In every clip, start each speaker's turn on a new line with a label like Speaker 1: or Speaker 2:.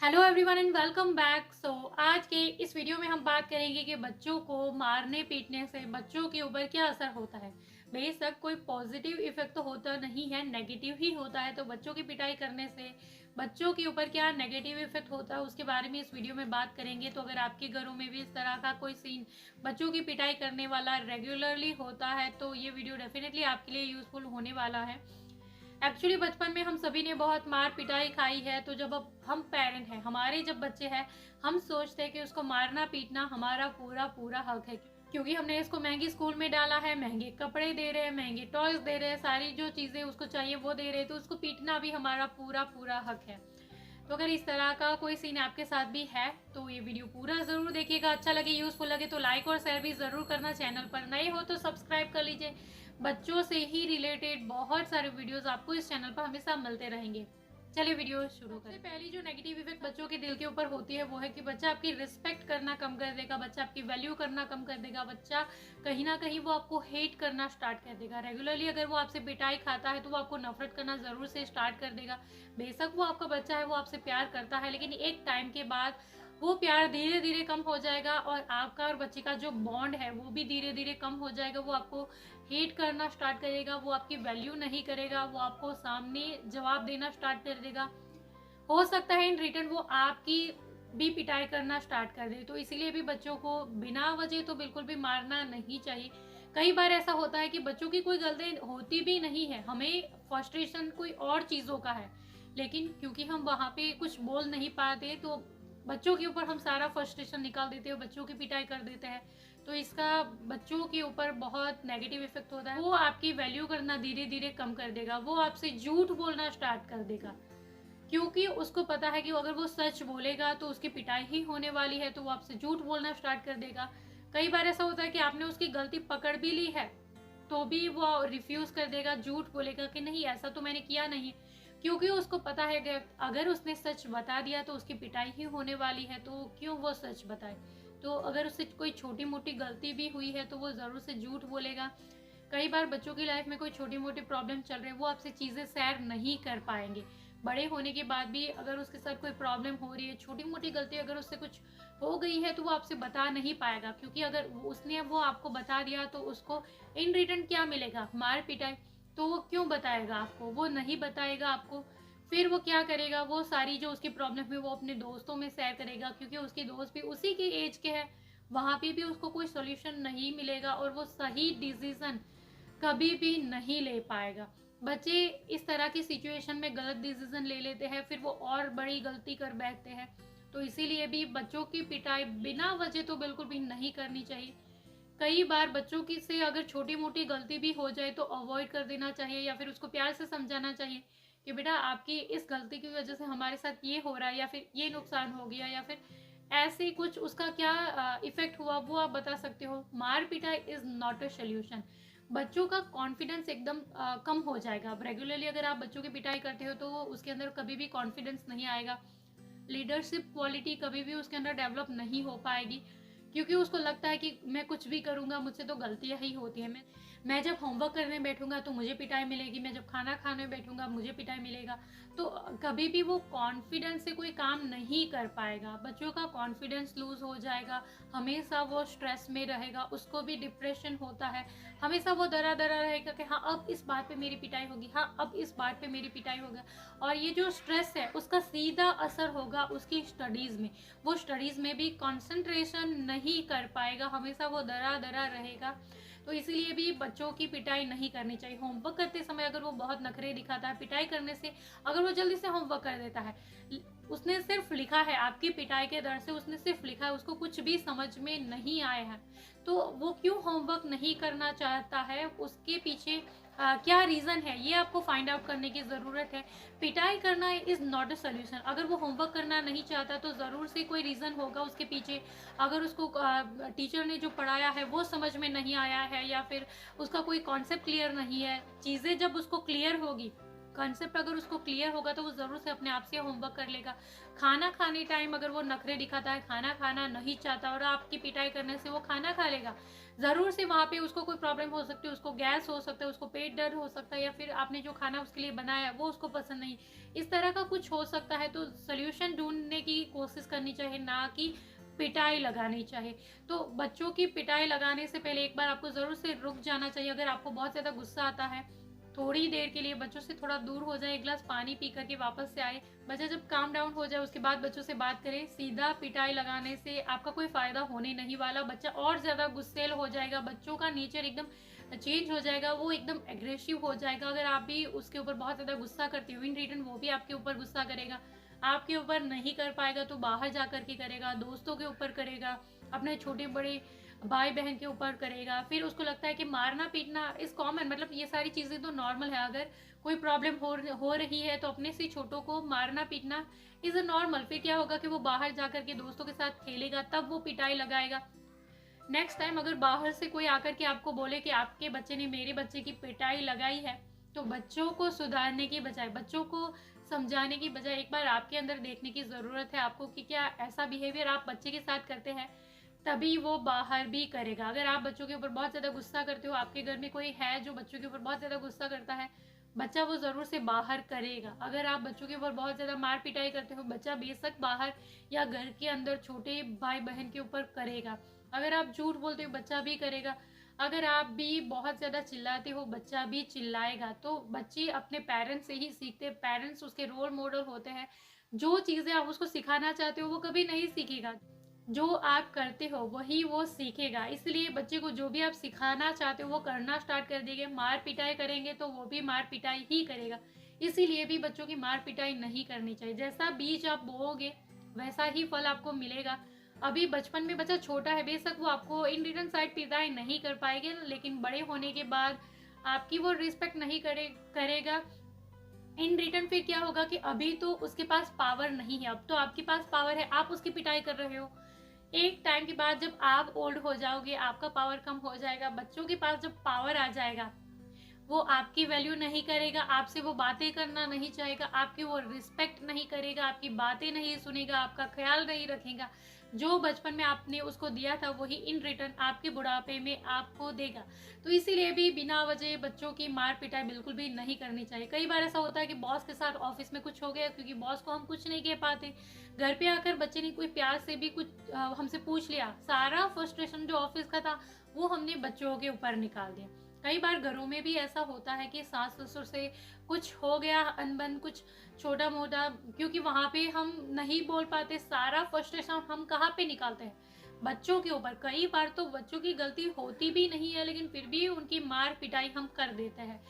Speaker 1: Hello everyone and welcome back. आज के इस वीडियो में हम बात करेंगे कि बच्चों को मारने पीटने से बच्चों के ऊपर क्या असर होता है। बेशक कोई पॉजिटिव इफेक्ट तो होता नहीं है, नेगेटिव ही होता है। तो बच्चों की पिटाई करने से बच्चों के ऊपर क्या नेगेटिव इफेक्ट होता है उसके बारे में इस वीडियो में बात करेंगे। तो अगर आपके घरों में भी इस तरह का कोई सीन बच्चों की पिटाई करने वाला रेगुलरली होता है तो ये वीडियो डेफिनेटली आपके लिए यूजफुल होने वाला है। एक्चुअली बचपन में हम सभी ने बहुत मार पिटाई खाई है। तो जब अब हम पेरेंट हैं, हमारे जब बच्चे हैं, हम सोचते हैं कि उसको मारना पीटना हमारा पूरा पूरा हक है, क्योंकि हमने इसको महंगी स्कूल में डाला है, महंगे कपड़े दे रहे हैं, महंगे टॉयज दे रहे हैं, सारी जो चीजें उसको चाहिए वो दे रहे हैं, तो उसको पीटना भी हमारा पूरा पूरा हक है। तो अगर इस तरह का कोई सीन आपके साथ भी है तो ये वीडियो पूरा जरूर देखिएगा। अच्छा लगे, यूजफुल लगे तो लाइक और शेयर भी जरूर करना। चैनल पर नए हो तो सब्सक्राइब कर लीजिए। बच्चों से ही रिलेटेड बहुत सारे वीडियोस आपको इस चैनल पर हमेशा मिलते रहेंगे। चलिए वीडियो शुरू करें। सबसे पहली जो नेगेटिव इफेक्ट बच्चों के दिल के ऊपर होती है वो है कि बच्चा आपकी रिस्पेक्ट करना कम कर देगा, बच्चा आपकी वैल्यू करना कम कर देगा, बच्चा कहीं ना कहीं वो आपको हेट करना स्टार्ट कर देगा। रेगुलरली अगर वो आपसे पिटाई खाता है तो वो आपको नफरत करना जरूर से स्टार्ट कर देगा। बेशक वो आपका बच्चा है, वो आपसे प्यार करता है, लेकिन एक टाइम के बाद वो प्यार धीरे धीरे कम हो जाएगा और आपका और बच्चे का जो बॉन्ड है वो भी धीरे धीरे कम हो जाएगा। वो आपको हेट करना स्टार्ट करेगा, वो आपकी वैल्यू नहीं करेगा, वो आपको सामने जवाब देना स्टार्ट कर देगा। हो सकता है इन रिटर्न वो आपकी भी पिटाई करना स्टार्ट कर दे। तो इसीलिए भी बच्चों को बिना वजह तो बिल्कुल भी मारना नहीं चाहिए। कई बार ऐसा होता है कि बच्चों की कोई गलती होती भी नहीं है, हमें फ्रस्ट्रेशन कोई और चीज़ों का है, लेकिन क्योंकि हम वहाँ पे कुछ बोल नहीं पाते तो बच्चों के ऊपर हम सारा फ्रस्ट्रेशन निकाल देते हैं, बच्चों की पिटाई कर देते हैं। तो इसका बच्चों के ऊपर बहुत नेगेटिव इफेक्ट होता है। वो आपकी वैल्यू करना धीरे धीरे कम कर देगा, वो आपसे झूठ बोलना स्टार्ट कर देगा, क्योंकि उसको पता है कि अगर वो सच बोलेगा तो उसकी पिटाई ही होने वाली है, तो वो आपसे झूठ बोलना स्टार्ट कर देगा। कई बार ऐसा होता है कि आपने उसकी गलती पकड़ भी ली है तो भी वो रिफ्यूज कर देगा, झूठ बोलेगा कि नहीं ऐसा तो मैंने किया नहीं, क्योंकि उसको पता है कि अगर उसने सच बता दिया तो उसकी पिटाई ही होने वाली है, तो क्यों वो सच बताए। तो अगर उससे कोई छोटी मोटी गलती भी हुई है तो वो जरूर से झूठ बोलेगा। कई बार बच्चों की लाइफ में कोई छोटी मोटी प्रॉब्लम चल रही है, वो आपसे चीज़ें शेयर नहीं कर पाएंगे। बड़े होने के बाद भी अगर उसके साथ कोई प्रॉब्लम हो रही है, छोटी मोटी गलती अगर उससे कुछ हो गई है तो वो आपसे बता नहीं पाएगा, क्योंकि अगर उसने वो आपको बता दिया तो उसको इन रिटर्न क्या मिलेगा, मार पिटाई। तो वो क्यों बताएगा आपको, वो नहीं बताएगा आपको। फिर वो क्या करेगा, वो सारी जो उसकी प्रॉब्लम है वो अपने दोस्तों में शेयर करेगा, क्योंकि उसके दोस्त भी उसी के एज के हैं, वहाँ पे भी उसको कोई सोल्यूशन नहीं मिलेगा और वो सही डिसीजन कभी भी नहीं ले पाएगा। बच्चे इस तरह की सिचुएशन में गलत डिसीजन ले लेते हैं, फिर वो और बड़ी गलती कर बैठते हैं। तो इसीलिए भी बच्चों की पिटाई बिना वजह तो बिल्कुल भी नहीं करनी चाहिए। कई बार बच्चों की से अगर छोटी मोटी गलती भी हो जाए तो अवॉइड कर देना चाहिए, या फिर उसको प्यार से समझाना चाहिए कि बेटा आपकी इस गलती की वजह से हमारे साथ ये हो रहा है, या फिर ये नुकसान हो गया, या फिर ऐसे कुछ उसका क्या इफेक्ट हुआ वो आप बता सकते हो। मार पिटाई इज नॉट अ सोल्यूशन। बच्चों का कॉन्फिडेंस एकदम कम हो जाएगा। अब रेगुलरली अगर आप बच्चों की पिटाई करते हो तो उसके अंदर कभी भी कॉन्फिडेंस नहीं आएगा, लीडरशिप क्वालिटी कभी भी उसके अंदर डेवलप नहीं हो पाएगी, क्योंकि उसको लगता है कि मैं कुछ भी करूंगा मुझसे तो गलतियां ही होती है। मैं जब होमवर्क करने बैठूंगा तो मुझे पिटाई मिलेगी, मैं जब खाना खाने बैठूंगा मुझे पिटाई मिलेगा। तो कभी भी वो कॉन्फिडेंस से कोई काम नहीं कर पाएगा, बच्चों का कॉन्फिडेंस लूज हो जाएगा, हमेशा वो स्ट्रेस में रहेगा, उसको भी डिप्रेशन होता है, हमेशा वो डरा डरा रहेगा कि हाँ अब इस बात पे मेरी पिटाई होगी, हाँ अब इस बात पे मेरी पिटाई होगा। और ये जो स्ट्रेस है उसका सीधा असर होगा उसकी स्टडीज में, वो स्टडीज में भी कंसंट्रेशन नहीं कर पाएगा, हमेशा वो डरा डरा रहेगा। तो इसीलिए भी बच्चों की पिटाई नहीं करनी चाहिए। होमवर्क करते समय अगर वो बहुत नखरे दिखाता है, पिटाई करने से अगर वो जल्दी से होमवर्क कर देता है, उसने सिर्फ लिखा है, आपकी पिटाई के डर से उसने सिर्फ लिखा है, उसको कुछ भी समझ में नहीं आया है, तो वो क्यों होमवर्क नहीं करना चाहता है, उसके पीछे क्या रीज़न है, ये आपको फाइंड आउट करने की ज़रूरत है। पिटाई करना इज़ नॉट अ सोल्यूशन। अगर वो होमवर्क करना नहीं चाहता तो ज़रूर से कोई रीज़न होगा उसके पीछे। अगर उसको टीचर ने जो पढ़ाया है वो समझ में नहीं आया है, या फिर उसका कोई कॉन्सेप्ट क्लियर नहीं है, चीज़ें जब उसको क्लियर होगी कंसेप्ट अगर उसको क्लियर होगा तो वो ज़रूर से अपने आप से होमवर्क कर लेगा। खाना खाने टाइम अगर वो नखरे दिखाता है, खाना खाना नहीं चाहता और आपकी पिटाई करने से वो खाना खा लेगा, ज़रूर से वहाँ पे उसको कोई प्रॉब्लम हो सकती है, उसको गैस हो सकता है, उसको पेट दर्द हो सकता है, या फिर आपने जो खाना उसके लिए बनाया वो उसको पसंद नहीं, इस तरह का कुछ हो सकता है। तो सोल्यूशन ढूंढने की कोशिश करनी चाहिए, ना कि पिटाई लगानी चाहिए। तो बच्चों की पिटाई लगाने से पहले एक बार आपको ज़रूर से रुक जाना चाहिए। अगर आपको बहुत ज़्यादा गुस्सा आता है, थोड़ी देर के लिए बच्चों से थोड़ा दूर हो जाए, एक गिलास पानी पी करके वापस से आए, बच्चा जब काम डाउन हो जाए उसके बाद बच्चों से बात करें। सीधा पिटाई लगाने से आपका कोई फ़ायदा होने नहीं वाला, बच्चा और ज़्यादा गुस्सेल हो जाएगा, बच्चों का नेचर एकदम चेंज हो जाएगा, वो एकदम एग्रेसिव हो जाएगा। अगर आप भी उसके ऊपर बहुत ज़्यादा गुस्सा करते हो, इन रिटर्न वो भी आपके ऊपर गुस्सा करेगा। आपके ऊपर नहीं कर पाएगा तो बाहर जा कर के करेगा, दोस्तों के ऊपर करेगा, अपने छोटे बड़े भाई बहन के ऊपर करेगा। फिर उसको लगता है कि मारना पीटना इज़ कॉमन, मतलब ये सारी चीज़ें तो नॉर्मल है। अगर कोई प्रॉब्लम हो रही है तो अपने से छोटों को मारना पीटना इज़ अ नॉर्मल। फिर क्या होगा कि वो बाहर जा कर के दोस्तों के साथ खेलेगा, तब वो पिटाई लगाएगा। नेक्स्ट टाइम अगर बाहर से कोई आकर के आपको बोले कि आपके बच्चे ने मेरे बच्चे की पिटाई लगाई है, तो बच्चों को सुधारने की बजाय, बच्चों को समझाने की बजाय एक बार आपके अंदर देखने की ज़रूरत है आपको कि क्या ऐसा बिहेवियर आप बच्चे के साथ करते हैं, तभी वो बाहर भी करेगा। अगर आप बच्चों के ऊपर बहुत ज़्यादा गुस्सा करते हो, आपके घर में कोई है जो बच्चों के ऊपर बहुत ज़्यादा गुस्सा करता है, बच्चा वो ज़रूर से बाहर करेगा। अगर आप बच्चों के ऊपर बहुत ज़्यादा मार पिटाई करते हो, बच्चा बेशक बाहर या घर के अंदर छोटे भाई बहन के ऊपर करेगा। अगर आप झूठ बोलते हो, बच्चा भी करेगा। अगर आप भी बहुत ज़्यादा चिल्लाते हो, बच्चा भी चिल्लाएगा। तो बच्चे अपने पेरेंट्स से ही सीखते हैं, पेरेंट्स उसके रोल मॉडल होते हैं। जो चीज़ें आप उसको सिखाना चाहते हो वो कभी नहीं सीखेगा, जो आप करते हो वही वो सीखेगा। इसलिए बच्चे को जो भी आप सिखाना चाहते हो वो करना स्टार्ट कर देंगे। मार पिटाई करेंगे तो वो भी मार पिटाई ही करेगा। इसीलिए भी बच्चों की मार पिटाई नहीं करनी चाहिए। जैसा बीज आप बोओगे वैसा ही फल आपको मिलेगा। अभी बचपन में बच्चा छोटा है, बेशक वो आपको इन रिटर्न साइड पिटाई नहीं कर पाएंगे, लेकिन बड़े होने के बाद आपकी वो रिस्पेक्ट नहीं करेगा इन रिटर्न। फिर क्या होगा कि अभी तो उसके पास पावर नहीं है, अब तो आपके पास पावर है, आप उसकी पिटाई कर रहे हो। एक टाइम के बाद जब आप ओल्ड हो जाओगे, आपका पावर कम हो जाएगा, बच्चों के पास जब पावर आ जाएगा, वो आपकी वैल्यू नहीं करेगा, आपसे वो बातें करना नहीं चाहेगा, आपकी वो रिस्पेक्ट नहीं करेगा, आपकी बातें नहीं सुनेगा, आपका ख्याल नहीं रखेगा। जो बचपन में आपने उसको दिया था वही इन रिटर्न आपके बुढ़ापे में आपको देगा। तो इसीलिए भी बिना वजह बच्चों की मार पिटाई बिल्कुल भी नहीं करनी चाहिए। कई बार ऐसा होता है कि बॉस के साथ ऑफिस में कुछ हो गया, क्योंकि बॉस को हम कुछ नहीं कह पाते, घर पे आकर बच्चे ने कोई प्यार से भी कुछ हमसे पूछ लिया, सारा फ्रस्ट्रेशन जो ऑफिस का था वो हमने बच्चों के ऊपर निकाल दिया। कई बार घरों में भी ऐसा होता है कि सास ससुर से कुछ हो गया अनबन, कुछ छोटा मोटा, क्योंकि वहाँ पे हम नहीं बोल पाते, सारा फ्रस्ट्रेशन हम कहाँ पे निकालते हैं, बच्चों के ऊपर। कई बार तो बच्चों की गलती होती भी नहीं है, लेकिन फिर भी उनकी मार पिटाई हम कर देते हैं।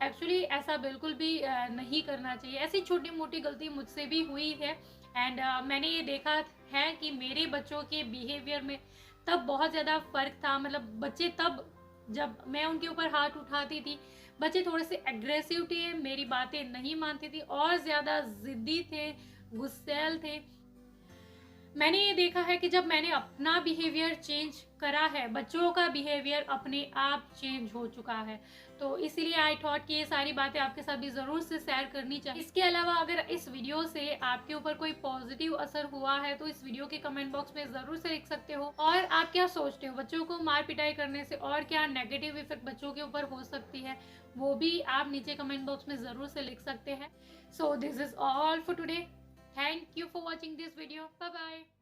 Speaker 1: एक्चुअली ऐसा बिल्कुल भी नहीं करना चाहिए। ऐसी छोटी मोटी गलती मुझसे भी हुई है, एंड मैंने ये देखा है कि मेरे बच्चों के बिहेवियर में तब बहुत ज़्यादा फ़र्क था। मतलब बच्चे तब, जब मैं उनके ऊपर हाथ उठाती थी, बच्चे थोड़े से एग्रेसिव थे, मेरी बातें नहीं मानते थे और ज़्यादा ज़िद्दी थे, गुस्सैल थे। मैंने ये देखा है कि जब मैंने अपना बिहेवियर चेंज करा है, बच्चों का बिहेवियर अपने आप चेंज हो चुका है। तो इसीलिए आई थॉट कि ये सारी बातें आपके साथ भी ज़रूर से शेयर करनी चाहिए। इसके अलावा अगर इस वीडियो से आपके ऊपर कोई पॉजिटिव असर हुआ है तो इस वीडियो के कमेंट बॉक्स में ज़रूर से लिख सकते हो। और आप क्या सोचते हो, बच्चों को मार पिटाई करने से और क्या नेगेटिव इफेक्ट बच्चों के ऊपर हो सकती है, वो भी आप नीचे कमेंट बॉक्स में ज़रूर से लिख सकते हैं। So this is all for today. Thank you for watching this video. Bye bye.